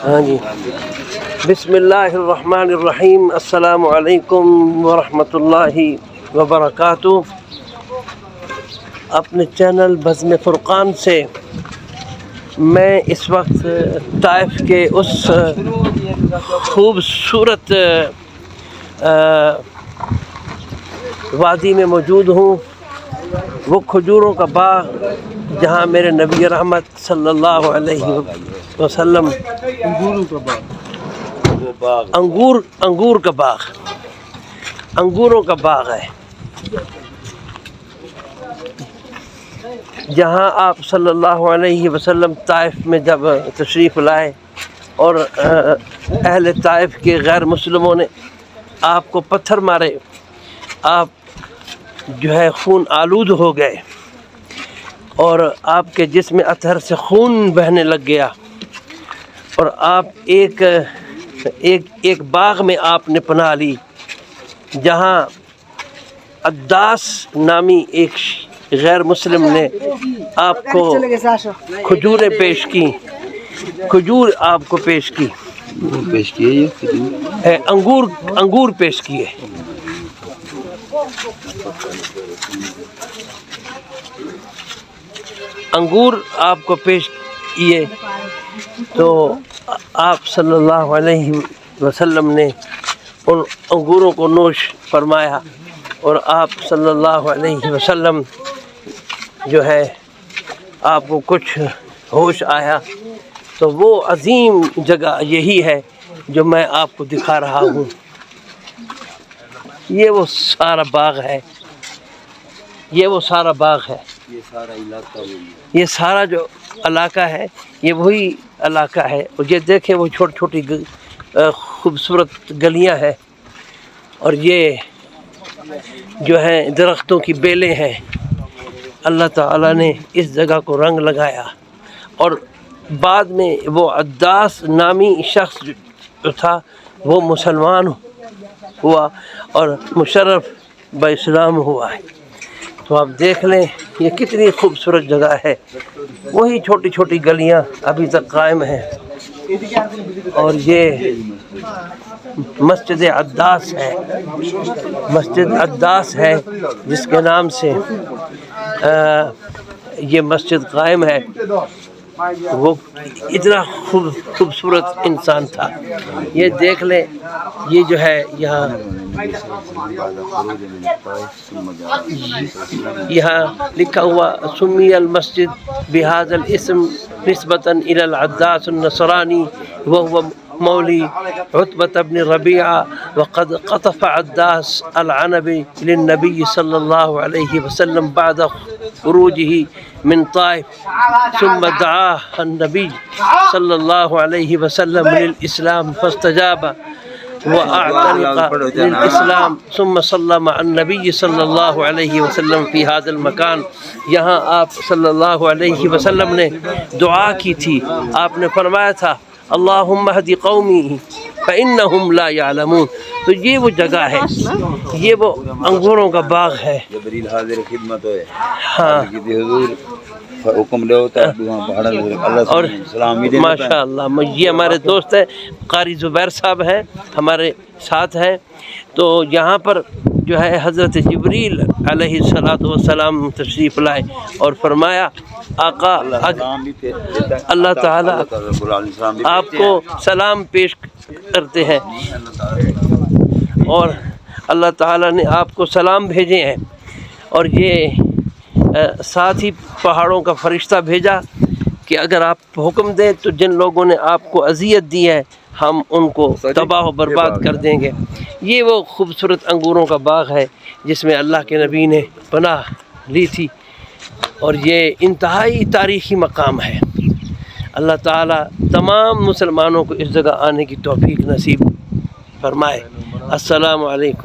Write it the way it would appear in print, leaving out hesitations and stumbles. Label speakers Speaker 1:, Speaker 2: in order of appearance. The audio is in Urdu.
Speaker 1: ہاں جی، بسم اللہ الرحمن الرحیم، السلام علیکم ورحمۃ اللہ وبرکاتہ۔ اپنے چینل بزم فرقان سے میں اس وقت طائف کے اس خوبصورت وادی میں موجود ہوں، وہ کھجوروں کا باغ جہاں میرے نبی رحمت صلی اللہ علیہ وسلم انگوروں کا باغ ہے، جہاں آپ صلی اللہ علیہ وسلم طائف میں جب تشریف لائے اور اہل طائف کے غیر مسلموں نے آپ کو پتھر مارے، آپ جو ہے خون آلود ہو گئے اور آپ کے جسم اطہر سے خون بہنے لگ گیا، اور آپ ایک باغ میں آپ نے پناہ لی، جہاں عداس نامی ایک غیر مسلم نے آپ کو کھجوریں پیش کی، کھجور آپ کو پیش کی، انگور پیش کیے۔ انگور آپ کو پیش کیے تو آپ صلی اللہ علیہ وسلم نے ان انگوروں کو نوش فرمایا، اور آپ صلی اللہ علیہ وسلم جو ہے آپ کو کچھ ہوش آیا، تو وہ عظیم جگہ یہی ہے جو میں آپ کو دکھا رہا ہوں۔ یہ وہ سارا باغ ہے، یہ سارا جو علاقہ ہے، یہ وہی علاقہ ہے۔ اور یہ دیکھیں وہ چھوٹی چھوٹی خوبصورت گلیاں ہیں، اور یہ جو ہے درختوں کی بیلیں ہیں۔ اللہ تعالیٰ نے اس جگہ کو رنگ لگایا، اور بعد میں وہ عداس نامی شخص جو تھا وہ مسلمان ہوا اور مشرف باسلام ہوا ہے۔ تو آپ دیکھ لیں یہ کتنی خوبصورت جگہ ہے، وہی چھوٹی چھوٹی گلیاں ابھی تک قائم ہیں، اور یہ مسجد عداس ہے جس کے نام سے یہ مسجد قائم ہے۔ وہ اتنا خوبصورت انسان تھا۔ یہ دیکھ لیں، یہ جو ہے یہاں لکھا ہوا سمی المسجد بهذا الاسم نسبة إلى العداس النصراني وهو مولي عتبة بن ربيعة، وقد قطف عداس العنب للنبي صلى الله عليه وسلم بعد خروجه من طائف، ثم دعاه النبي صلى الله عليه وسلم للإسلام فاستجاب وأعتنق للإسلام، ثم صلى مع النبي صلى الله عليه وسلم في هذا المكان۔ یہاں آپ صلی اللہ علیہ وسلم نے دعا کی تھی، آپ نے فرمایا تھا اللہم اہد قومی فإنہم لا یعلمون۔ تو یہ وہ جگہ ہے، یہ وہ انگوروں کا باغ ہے۔
Speaker 2: جبریل حاضر خدمت ہوئے،
Speaker 1: ہاں،
Speaker 2: حضور حکم لے ہوتا ہے
Speaker 1: اور ماشاء اللہ یہ ہمارے دوست ہیں، قاری زبیر صاحب ہیں ہمارے ساتھ ہیں۔ تو یہاں پر جو ہے حضرت جبریل علیہ السلام تشریف لائے اور فرمایا آقا اللہ تعالیٰ آپ کو سلام پیش کرتے ہیں، اور اللہ تعالیٰ نے آپ کو سلام بھیجے ہیں، اور یہ ساتھ ہی پہاڑوں کا فرشتہ بھیجا کہ اگر آپ حکم دیں تو جن لوگوں نے آپ کو اذیت دی ہے ہم ان کو تباہ و برباد کر دیں گے۔ یہ وہ خوبصورت انگوروں کا باغ ہے جس میں اللہ کے نبی نے پناہ لی تھی، اور یہ انتہائی تاریخی مقام ہے۔ اللہ تعالیٰ تمام مسلمانوں کو اس جگہ آنے کی توفیق نصیب فرمائے۔ السلام علیکم۔